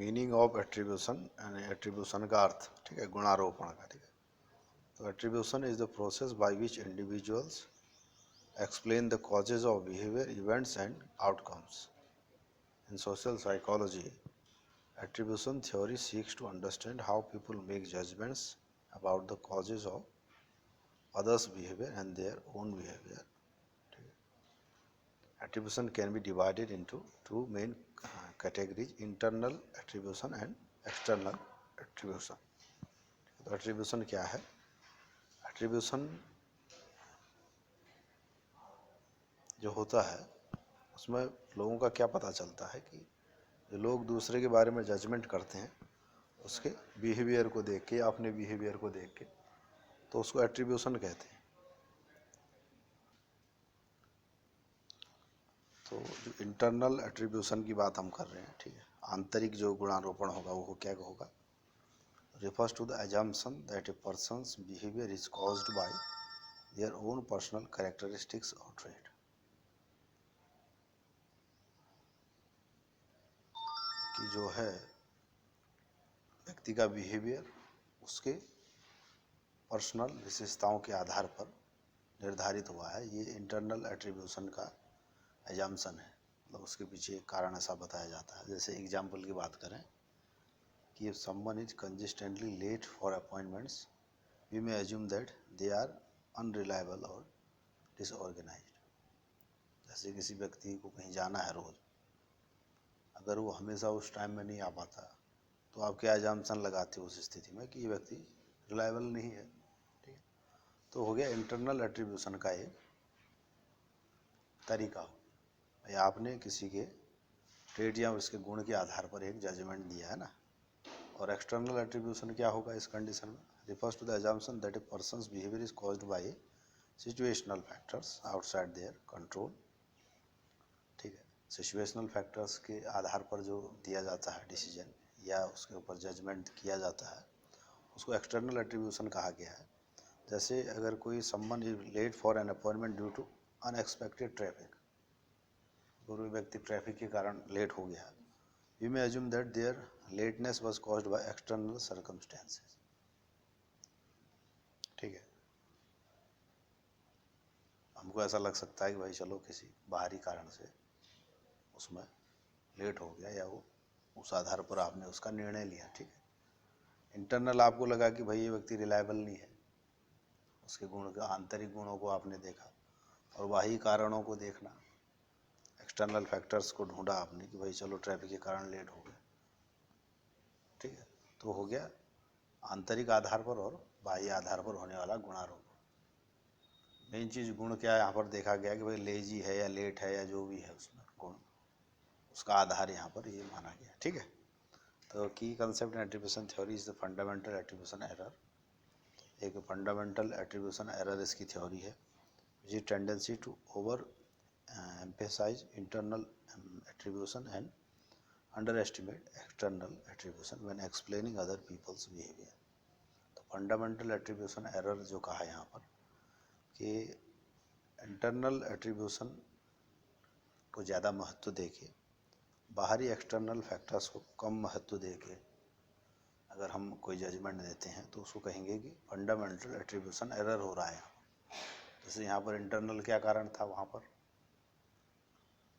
Meaning of attribution यानी attribution का अर्थ, ठीक है, गुणारोपण का, ठीक है। तो attribution is the process by which individuals explain the causes of behavior, events and outcomes. In social psychology, attribution theory seeks to understand how people make judgments about the causes of others' behavior and their own behavior. Attribution can be divided into two main categories: internal attribution and external attribution. तो attribution क्या है? Attribution जो होता है उसमें लोगों का क्या पता चलता है कि जो लोग दूसरे के बारे में जजमेंट करते हैं उसके बिहेवियर को देख के या अपने बिहेवियर को देख के, तो उसको एट्रीब्यूशन कहते हैं। तो जो इंटरनल एट्रीब्यूशन की बात हम कर रहे हैं, ठीक है, आंतरिक जो गुणारोपण होगा वो क्या होगा? refers to the assumption that a person's behavior is caused by their own personal characteristics or trait. कि जो है व्यक्ति का बिहेवियर उसके पर्सनल विशेषताओं के आधार पर निर्धारित हुआ है, ये इंटरनल एट्रीब्यूशन का एजम्पशन है। मतलब उसके पीछे एक कारण ऐसा बताया जाता है। जैसे एग्जाम्पल की बात करें कि if someone is consistently late for appointments, we may assume that they are unreliable or disorganized. जैसे किसी व्यक्ति को कहीं जाना है रोज, अगर वो हमेशा उस टाइम में नहीं आ पाता तो आप क्या एजम्पशन लगाते हो उस स्थिति में कि ये व्यक्ति रिलायबल नहीं है, ठीक है। तो हो गया इंटरनल एट्रीब्यूशन का एक तरीका हो, या आपने किसी के ट्रेड या उसके गुण के आधार पर एक जजमेंट दिया है ना। और एक्सटर्नल एट्रीब्यूशन क्या होगा इस कंडीशन में? Refers to the assumption that a person's behavior is caused by situational factors outside their control, ठीक है। सिचुएशनल फैक्टर्स के आधार पर जो दिया जाता है डिसीजन या उसके ऊपर जजमेंट किया जाता है उसको एक्सटर्नल एट्रीब्यूशन कहा गया है। जैसे अगर कोई someone is late for an appointment due to unexpected traffic, कोई व्यक्ति ट्रैफिक के कारण लेट हो गया, we may assume that their lateness was caused by external circumstances, ठीक है। हमको ऐसा लग सकता है कि भाई चलो किसी बाहरी कारण से उसमें लेट हो गया, या वो उस आधार पर आपने उसका निर्णय लिया, ठीक है। इंटरनल आपको लगा कि भाई ये व्यक्ति रिलायबल नहीं है, उसके गुण का आंतरिक गुणों को आपने देखा, और बाहरी कारणों को देखना, एक्सटर्नल फैक्टर्स को ढूंढा आपने कि भाई चलो ट्रैफिक के कारण लेट हो गया, ठीक है। तो हो गया आंतरिक आधार पर और बाह्य आधार पर होने वाला गुणारोपण। मेन चीज़ गुण क्या है यहाँ पर देखा गया कि भाई लेजी है या लेट है या जो भी है उसमें गुण, उसका आधार यहाँ पर ये माना गया, ठीक है। तो की concept in attribution theory is the fundamental attribution error. एक फंडामेंटल एट्रीब्यूशन एरर इसकी थ्योरी है, which is tendency to over emphasise internal attribution and underestimate external attribution when explaining other people's behavior. तो फंडामेंटल एट्रीब्यूशन एरर जो कहा यहाँ पर कि internal attribution को ज़्यादा महत्व देके बाहरी एक्सटर्नल फैक्टर्स को कम महत्व देके अगर हम कोई जजमेंट देते हैं तो उसको कहेंगे कि फंडामेंटल एट्रीब्यूशन एरर हो रहा है यहाँ पर। जैसे यहाँ पर इंटरनल क्या कारण था, वहाँ पर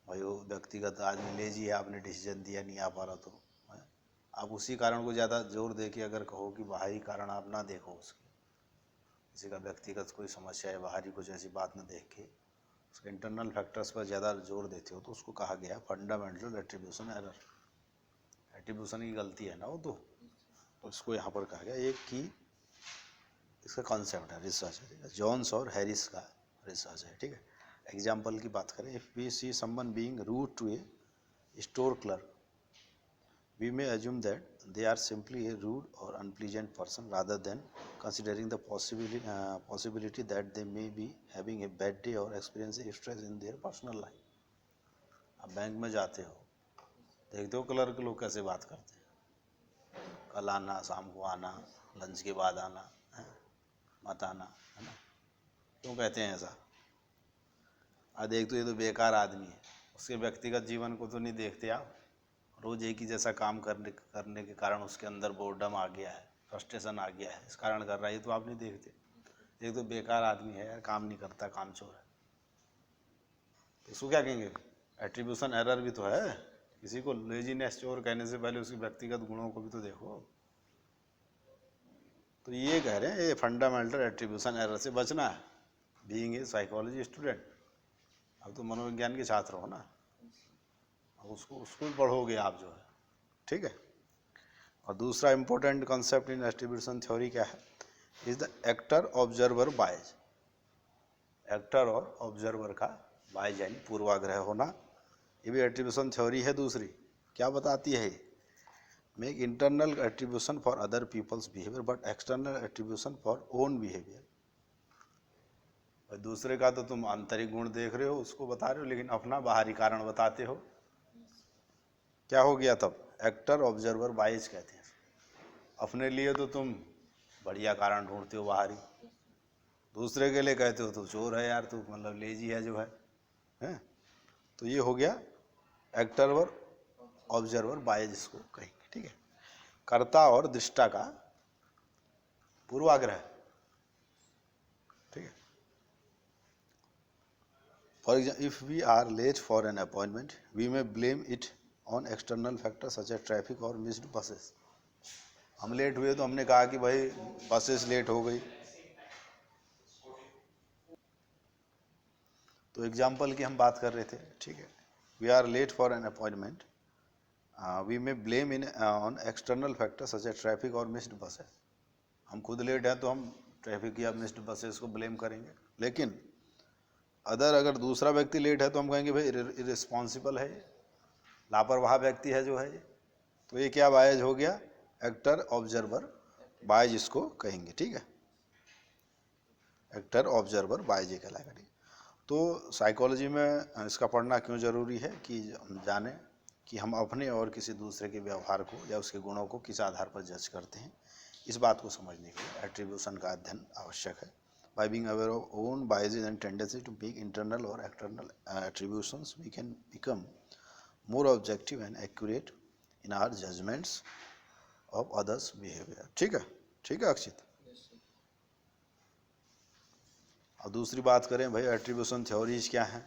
भाई वो व्यक्तिगत आदमी लेजी है, आपने डिसीजन दिया नहीं आ पा रहा, तो आप उसी कारण को ज़्यादा जोर दे के अगर कहो कि बाहरी कारण आप ना देखो, उसके किसी का व्यक्तिगत कोई समस्या है, बाहरी कुछ ऐसी बात ना देख के उसके इंटरनल फैक्टर्स पर ज़्यादा जोर देते हो, तो उसको कहा गया फंडामेंटल एट्रीब्यूशन एरर। एट्रीब्यूशन की गलती है ना वो, तो उसको यहाँ पर कहा गया। एक की इसका कॉन्सेप्ट है, रिसर्च है, जॉन्स और हैरिस का रिसर्च है, ठीक है। एग्जाम्पल की बात करें, if we see someone being rude to a store clerk, we may assume that they are simply a rude or unpleasant person rather than considering the possibility that they may be having a bad day or experiencing stress in their personal life. आप bank में जाते हो, देखते हो clerk लोग कैसे बात करते हैं, कल आना, शाम को आना, लंच के बाद आना, मत आना, है ना। क्यों कहते हैं ऐसा? देख तो ये तो बेकार आदमी है, उसके व्यक्तिगत जीवन को तो नहीं देखते आप, रोज एक ही जैसा काम करने के कारण उसके अंदर बोर्डम आ गया है, फ्रस्ट्रेशन आ गया है, इस कारण कर रहा है। ये तो आप नहीं देखते, एक तो बेकार आदमी है यार, काम नहीं करता, काम चोर है, इसको क्या कहेंगे? एट्रीब्यूशन एरर भी तो है। किसी को लेजीनेस चोर कहने से पहले उसकी व्यक्तिगत गुणों को भी तो देखो। तो ये कह रहे हैं ये फंडामेंटल एट्रीब्यूशन एरर से बचना है, बीइंग ए साइकोलॉजी स्टूडेंट। अब तो मनोविज्ञान के छात्र हो ना, अब उसको भी पढ़ोगे आप जो है, ठीक है। और दूसरा important concept in attribution theory क्या है? Is the actor observer boys. Actor और ऑब्जर्वर का बायज यानी पूर्वाग्रह होना, ये भी एट्रीब्यूशन थ्योरी है दूसरी। क्या बताती है? Make internal attribution for other peoples behaviour but external attribution for own behaviour. दूसरे का तो तुम आंतरिक गुण देख रहे हो, उसको बता रहे हो, लेकिन अपना बाहरी कारण बताते हो। क्या हो गया तब? एक्टर ऑब्जर्वर बायज कहते हैं। अपने लिए तो तुम बढ़िया कारण ढूंढते हो बाहरी, दूसरे के लिए कहते हो तो चोर है यार, तू मतलब लेजी है जो है, हैं? तो ये हो गया एक्टर और ऑब्जर्वर बायज, इसको कहेंगे, ठीक है। कर्ता और दृष्टा का पूर्वाग्रह, ठीक है। For example, if we are late for an appointment we may blame it on external factor such as traffic और मिस्ड बसेस। हम लेट हुए तो हमने कहा कि भाई बसेस लेट हो गई। तो एग्जाम्पल की हम बात कर रहे थे, ठीक है। We are late for an appointment we may blame in on external factor such as traffic और मिस्ड बसेस। हम खुद लेट हैं तो हम ट्रैफिक या मिस्ड बसेस को ब्लेम करेंगे, लेकिन अगर दूसरा व्यक्ति लेट है तो हम कहेंगे भाई इररिस्पॉन्सिबल है, लापरवाह व्यक्ति है जो है ये। तो ये क्या बायज हो गया? एक्टर ऑब्जर्वर बायज इसको कहेंगे, ठीक है। एक्टर ऑब्जर्वर बायज ये कहलाएगा, ठीक। तो साइकोलॉजी में इसका पढ़ना क्यों ज़रूरी है कि हम जानें कि हम अपने और किसी दूसरे के व्यवहार को या उसके गुणों को किस आधार पर जज करते हैं। इस बात को समझने के लिए एट्रीब्यूशन का अध्ययन आवश्यक है। By being aware of own biases and tendency to make internal or external attributions, we can become more objective and accurate in our judgments of others' behavior. ठीक है, ठीक है अक्षित। और दूसरी बात करें भाई, एट्रीब्यूशन थ्योरीज क्या हैं?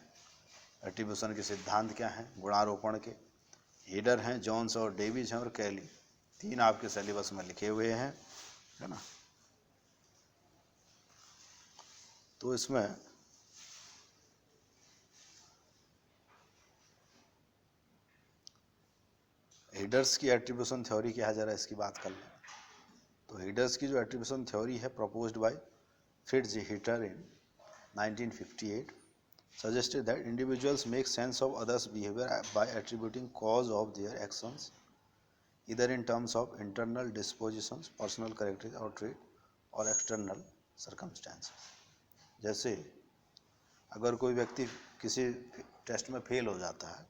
एट्रीब्यूशन के सिद्धांत क्या हैं? गुणारोपण के हीडर हैं, जॉन्स और डेविस हैं, और कैली, तीन आपके सिलेबस में लिखे हुए हैं, है ना। तो इसमें हीडर्स की एट्रीब्यूशन थ्योरी क्या है, जरा इसकी बात कर लें। तो हीडर्स की जो एट्रीब्यूशन थ्योरी है, proposed by Fritz heater in 1958, suggested that individuals make sense of others' behavior by attributing cause of their actions either in terms of internal dispositions, personal characteristics or trait, और external circumstances। जैसे अगर कोई व्यक्ति किसी test में fail हो जाता है,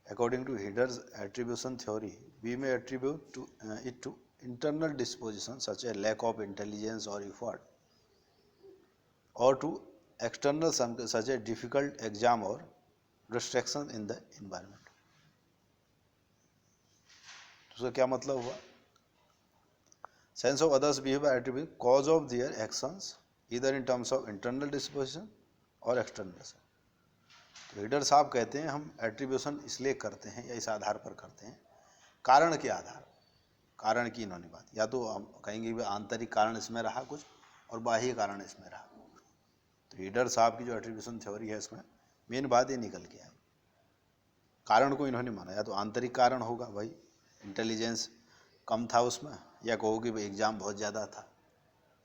according to Heider's attribution theory, we may attribute it to internal disposition such as lack of intelligence or effort, or to external such as difficult exam or restrictions in the environment। तो उसका क्या मतलब हुआ? Sense of others behaviour attribute cause of their actions इधर in terms of internal disposition और external. तो Heider साहब कहते हैं हम एट्रीब्यूशन इसलिए करते हैं या इस आधार पर करते हैं, कारण के आधार, कारण की इन्होंने बात, या तो हम कहेंगे भी आंतरिक कारण इसमें रहा कुछ और बाह्य कारण इसमें रहा। तो हीडर साहब की जो एट्रीब्यूशन थ्योरी है, इसमें मेन बात ये निकल के आई, कारण को इन्होंने माना, या तो आंतरिक कारण होगा, भाई इंटेलिजेंस कम था उसमें, या कहोगे भाई एग्ज़ाम बहुत ज़्यादा था,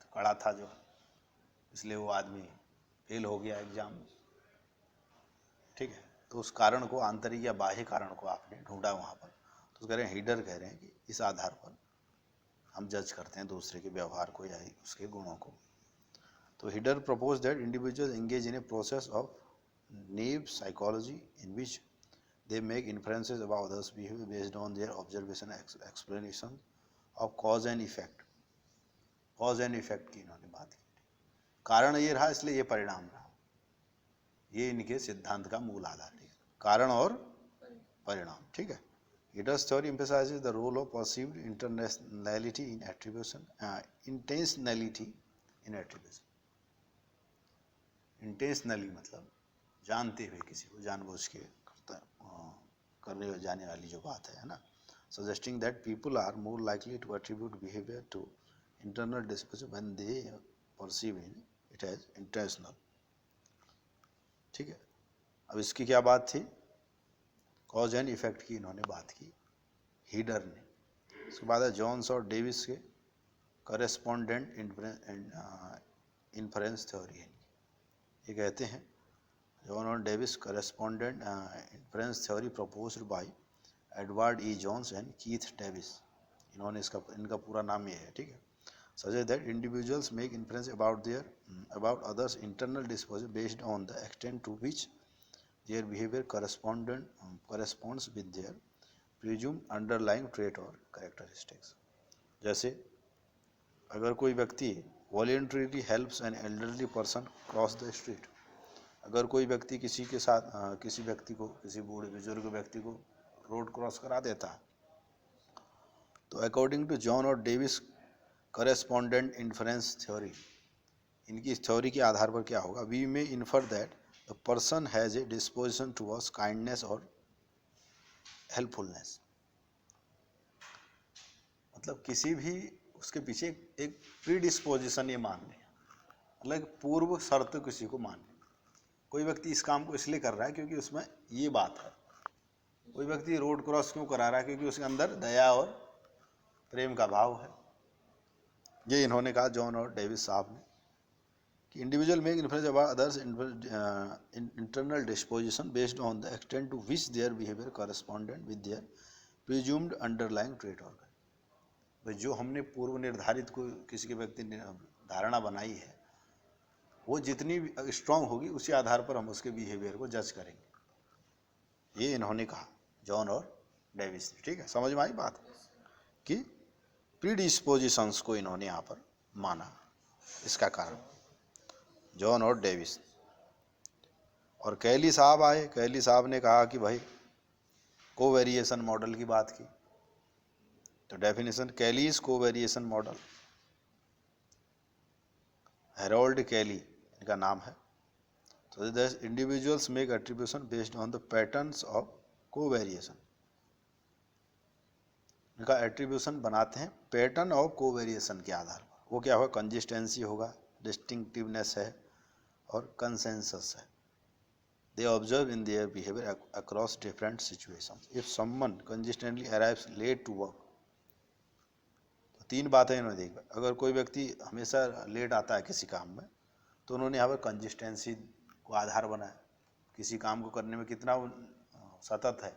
तो कड़ा था जो, इसलिए वो आदमी फेल हो गया एग्ज़ाम में, ठीक है। तो उस कारण को, आंतरिक या बाह्य कारण को आपने ढूंढा वहाँ पर। तो कह रहे हैं, हीडर कह रहे हैं कि इस आधार पर हम जज करते हैं दूसरे के व्यवहार को या उसके गुणों को। तो header propose that individual engage in a process of naive psychology in which they make inferences about others' behavior based on their observation and explanation of cause and effect। cause and effect की इन्होंने बात की, कारण ये रहा इसलिए ये परिणाम रहा, ये इनके सिद्धांत का मूल आधार है, कारण और परिणाम, ठीक है। Eder's theory emphasizes the role of perceived intentionality in attribution. Intentionally मतलब जानते हुए किसी को जानबूझ के करने जाने वाली जो बात है ना, suggesting that people are more likely to attribute behavior to internal disposition when they perceive it as intentional. ठीक है, अब इसकी क्या बात थी, कॉज एंड इफेक्ट की इन्होंने बात की हीडर ने। उसके बाद है जॉन्स और डेविस के करेस्पॉन्डेंट इन्फ्रेंस थ्योरी। ये कहते हैं जॉन और Davis correspondent inference theory proposed by Edward E Jones and Keith Davis, इन्होंने इनका पूरा नाम ये है, ठीक है। Suggest that individuals make inference about others internal disposition based on the extent to which their behaviour corresponds with their presumed underlying trait or characteristics। जैसे अगर कोई व्यक्ति voluntarily helps an elderly person cross the street, अगर कोई व्यक्ति किसी के साथ किसी बूढ़े बुजुर्ग व्यक्ति को रोड क्रॉस करा देता है, तो अकॉर्डिंग टू जॉन और डेविस करेस्पॉन्डेंट इन्फ्रेंस थ्योरी, इनकी इस थ्योरी के आधार पर क्या होगा, we may infer that the person has a disposition towards kindness और हेल्पफुलनेस। मतलब किसी भी उसके पीछे एक प्री डिस्पोजिशन ये मान लें, मतलब पूर्व शर्त किसी को मान लें। कोई व्यक्ति इस काम को इसलिए कर रहा है क्योंकि उसमें ये बात है। कोई व्यक्ति रोड क्रॉस क्यों करा रहा है, क्योंकि उसके अंदर दया और प्रेम का भाव है। ये इन्होंने कहा जॉन और डेविस साहब ने कि individual make influence about others internal disposition based on the extent to which their behaviour correspondent with their presumed underlying trait और भाई जो हमने पूर्व निर्धारित को किसी के व्यक्ति ने धारणा बनाई है, वो जितनी स्ट्रांग होगी उसी आधार पर हम उसके बिहेवियर को जज करेंगे। ये इन्होंने कहा जॉन और डेविस ने, ठीक है। समझ में आई बात कि प्रीडिस्पोजिशंस को इन्होंने यहाँ पर माना, इसका कारण जॉन और डेविस। और कैली साहब आए, कैली साहब ने कहा कि भाई कोवेरिएशन मॉडल की बात की। तो definition, Kelley's covariation model, Harold Kelley इनका नाम है। तो the individuals make attribution based on the patterns of covariation, इनका एट्रीब्यूशन बनाते हैं पैटर्न ऑफ कोवेरिएशन के आधार पर। वो क्या होगा, कंसिस्टेंसी होगा, डिस्टिंक्टिवनेस है और कंसेंसस है। They observe in their behavior across different situations. If someone consistently arrives late to work, तो तीन बातें इन्होंने देखी। अगर कोई व्यक्ति हमेशा लेट आता है किसी काम में, तो उन्होंने यहाँ पर कंसिस्टेंसी को आधार बनाया। किसी काम को करने में कितना सतत है,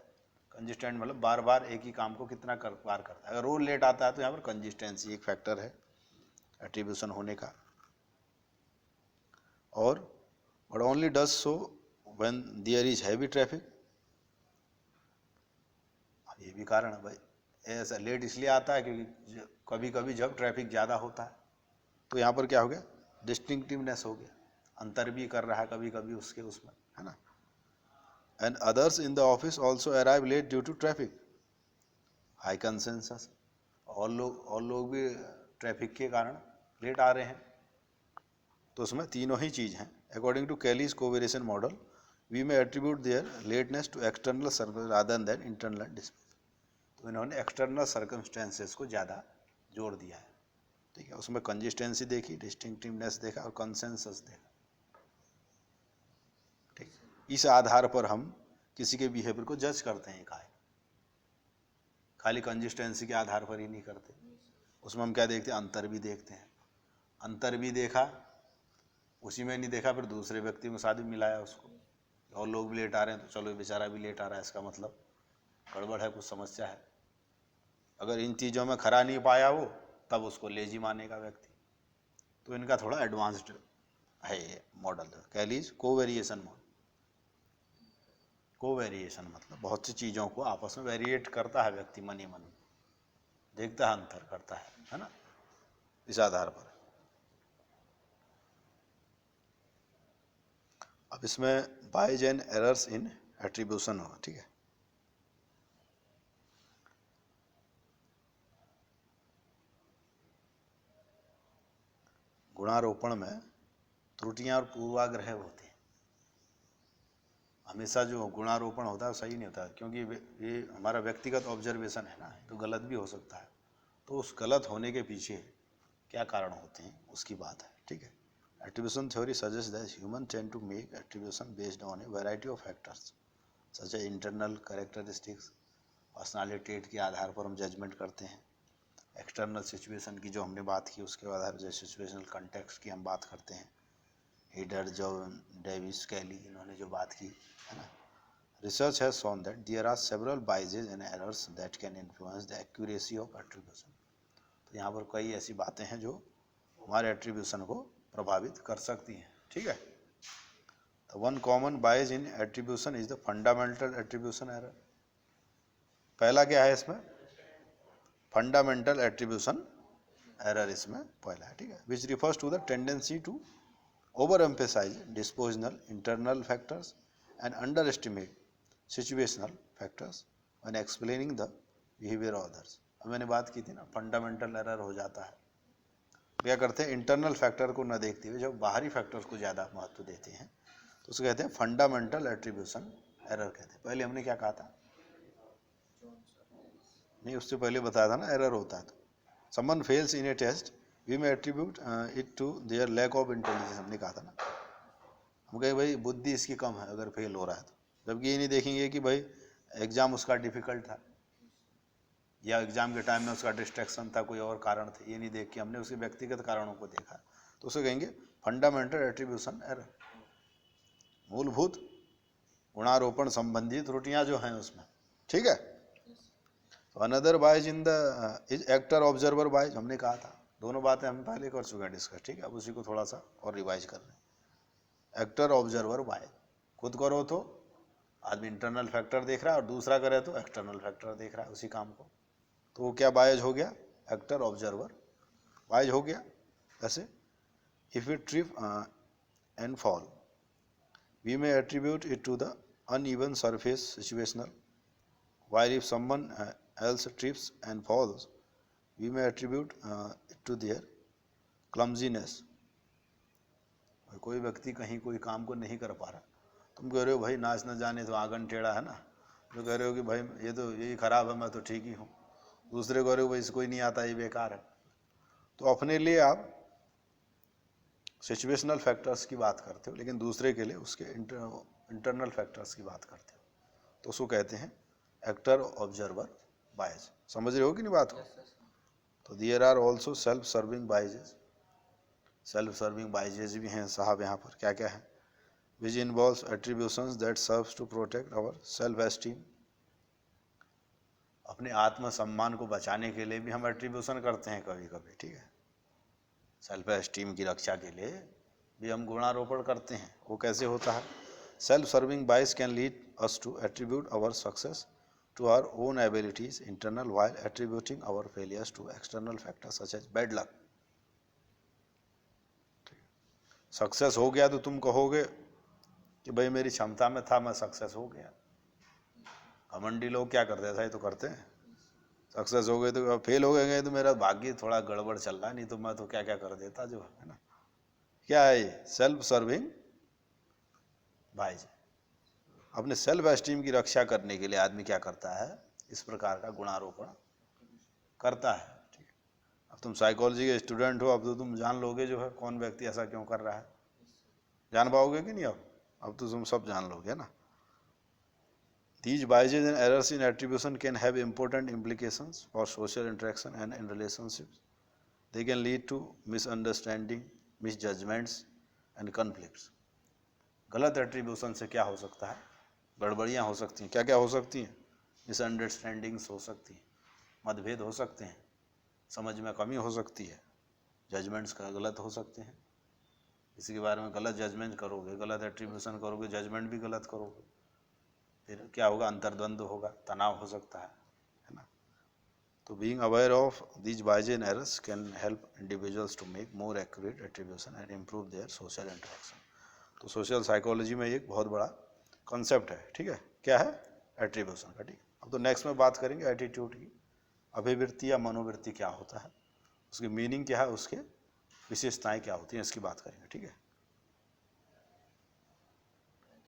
कंसिस्टेंट मतलब बार बार एक ही काम को कितना बार करता है। अगर रोज लेट आता है तो यहाँ पर कंसिस्टेंसी एक फैक्टर है एट्रीब्यूशन होने का। और but only does so when there is heavy traffic, अब ये भी कारण है भाई, ऐसा लेट इसलिए आता है क्योंकि कभी कभी जब ट्रैफिक ज़्यादा होता है, तो यहाँ पर क्या हो गया, डिस्टिंक्टिवनेस हो गया, अंतर भी कर रहा है कभी कभी उसके उसमें, है ना। And others in the office also arrive late due to traffic, high consensus, और लोग भी ट्रैफिक के कारण लेट आ रहे हैं। तो उसमें तीनों ही चीज़ हैं। According to Kelley's covariation model, we may attribute their lateness to external circumstances rather than internal disposition। तो इन्होंने external circumstances को ज़्यादा जोड़ दिया है, ठीक है। उसमें कंसिस्टेंसी देखी, डिस्टिंक्टिवनेस देखा और कंसेंसस देखा, ठीक। इस आधार पर हम किसी के बिहेवियर को जज करते हैं। खाली कंसिस्टेंसी के आधार पर ही नहीं करते, उसमें हम क्या देखते हैं, अंतर भी देखते हैं। अंतर भी देखा, उसी में नहीं देखा, फिर दूसरे व्यक्ति के साथ भी मिलाया उसको, और लोग भी लेट आ रहे हैं तो चलो बेचारा भी लेट आ रहा है, इसका मतलब गड़बड़ है, कुछ समस्या है। अगर इन चीज़ों में खरा नहीं पाया वो, तब उसको लेजी मानेगा व्यक्ति। तो इनका थोड़ा एडवांस्ड है ये मॉडल, कैलीज कोवेरिएशन मॉडल। कोवेरिएशन मतलब बहुत सी चीज़ों को आपस में वेरिएट करता है व्यक्ति, मन ही मन देखता है, अंतर करता है ना, इस आधार पर। अब इसमें bias and errors in attribution होगा, ठीक है। गुणारोपण में त्रुटियां और पूर्वाग्रह होते हैं। हमेशा जो गुणारोपण होता है सही नहीं होता, क्योंकि ये हमारा व्यक्तिगत ऑब्जर्वेशन है ना, तो गलत भी हो सकता है। तो उस गलत होने के पीछे क्या कारण होते हैं उसकी बात है, ठीक है। Attribution theory suggest that human tend to make attribution based on a variety of factors such a internal characteristics, personality trait के आधार पर हम जजमेंट करते हैं। एक्सटर्नल सिचुएशन की जो हमने बात की उसके आधार पर सिचुएशनल कंटेक्स्ट की हम बात करते हैं। हीडर, जो डेविस, कैली, इन्होंने जो बात की है ना। Research has shown that there are several biases and errors that can influence the accuracy of attribution. तो यहाँ पर कई ऐसी बातें हैं जो हमारे एट्रीब्यूशन को प्रभावित कर सकती हैं, ठीक है। तो one common bias in attribution is the fundamental attribution error. पहला क्या है इसमें? फंडामेंटल एट्रीब्यूशन एरर इसमें पहला है, ठीक है। Which refers to the tendency to over emphasise dispositional internal factors and under estimate situational factors when explaining the behaviour of others. अब मैंने बात की थी ना, फंडामेंटल एरर हो जाता है। क्या करते हैं, इंटरनल फैक्टर को न देखते हुए जब बाहरी फैक्टर्स को ज़्यादा महत्व देते हैं तो उसको कहते हैं फंडामेंटल एट्रीब्यूशन एरर कहते हैं। पहले हमने क्या कहा था? नहीं, उससे पहले बताया था ना एरर होता है। तो someone fails in a test we may attribute it to their lack of intelligence, हमने कहा था ना। हम कहे भाई बुद्धि इसकी कम है अगर फेल हो रहा है तो, जबकि ये नहीं देखेंगे कि भाई एग्ज़ाम उसका डिफ़िकल्ट था या एग्ज़ाम के टाइम में उसका डिस्ट्रैक्शन था, कोई और कारण थे, ये नहीं देख के हमने उसके व्यक्तिगत कारणों को देखा, तो उसे कहेंगे फंडामेंटल एट्रीब्यूशन एरर। मूलभूत गुणारोपण संबंधी त्रुटियां जो हैं उसमें, ठीक है। तो another bias in the is actor observer bias, हमने कहा था। दोनों बातें हम पहले कर चुके हैं डिस्कस, ठीक है। अब उसी को थोड़ा सा और रिवाइज कर रहे हैं। एक्टर ऑब्जर्वर बाइज, खुद करो तो आदमी इंटरनल फैक्टर देख रहा है और दूसरा करे तो एक्सटर्नल फैक्टर देख रहा है उसी काम को, तो वो क्या बायज हो गया? एक्टर ऑब्जर्वर बायज हो गया। ऐसे if you trip and fall we may attribute it to the uneven surface situational, while if someone else trips and falls we may attribute it to their clumsiness। कोई व्यक्ति कहीं कोई काम को नहीं कर पा रहा, तुम कह रहे हो भाई नाच न जाने तो आंगन टेढ़ा है ना, तो कह रहे हो कि भाई ये तो यही खराब है, मैं तो ठीक ही हूँ। दूसरे कह रहे हो भाई इसको ही नहीं आता, ये बेकार है। तो अपने लिए आप सिचुएशनल फैक्टर्स की बात करते हो, लेकिन दूसरे के लिए उसके इंटरनल फैक्टर्स की बात करते हो, तो उसको कहते हैं एक्टर ऑब्जर्वर बायस। समझ रहे हो कि नहीं बात को? तो there are also self serving biases, self serving biases भी हैं साहब यहाँ पर। क्या क्या है? Which involves attributions that serves to protect our self esteem. अपने आत्मसम्मान को बचाने के लिए भी हम एट्रीब्यूशन करते हैं कभी कभी, ठीक है। सेल्फ एस्टीम की रक्षा के लिए भी हम गुणारोपण करते हैं। वो कैसे होता है? Self serving bias can lead us to attribute our success to our own abilities internal while attributing our failures to external factors such as bad luck। Success हो गया तो तुम कहोगे कि भाई मेरी क्षमता में था, मैं सक्सेस हो गया। घमंडी लोग क्या करते हैं, ऐसा ही तो करते हैं। सक्सेस हो गए तो फेल हो गए तो मेरा भाग्य थोड़ा गड़बड़ चल रहा है, नहीं तो मैं तो क्या क्या कर देता, जो है ना। क्या है ये? Self serving bias. अपने सेल्फ एस्टीम की रक्षा करने के लिए आदमी क्या करता है? इस प्रकार का गुणारोपण करता है, ठीक है। अब तुम साइकोलॉजी के स्टूडेंट हो, अब तो तुम जान लोगे जो है कौन व्यक्ति ऐसा क्यों कर रहा है, जान पाओगे कि नहीं? अब तो तुम सब जान लोगे ना। These biases and errors in attribution can have important implications for social interaction and in relationships. They can lead to misunderstanding, misjudgments and conflicts। गलत एट्रीब्यूशन से क्या हो सकता है? गड़बड़ियाँ हो सकती हैं। क्या क्या हो सकती हैं? मिसअंडरस्टैंडिंग्स हो सकती हैं, मतभेद हो सकते हैं, समझ में कमी हो सकती है, जजमेंट्स का गलत हो सकते हैं। किसी के बारे में गलत जजमेंट करोगे, गलत एट्रीब्यूशन करोगे, जजमेंट भी गलत करोगे, फिर क्या होगा? अंतर्द्वंद होगा, तनाव हो सकता है ना। तो being aware of these biases and errors can help individuals to make more accurate attribution and improve their social interaction. तो सोशल साइकोलॉजी में एक बहुत बड़ा कॉन्सेप्ट है, ठीक है। क्या है? एट्रीब्यूशन का, ठीक है। अब तो नेक्स्ट में बात करेंगे एटीट्यूड की। अभिवृत्ति या मनोवृत्ति क्या होता है, उसकी मीनिंग क्या है, उसके विशेषताएं क्या होती हैं इसकी बात करेंगे, ठीक है।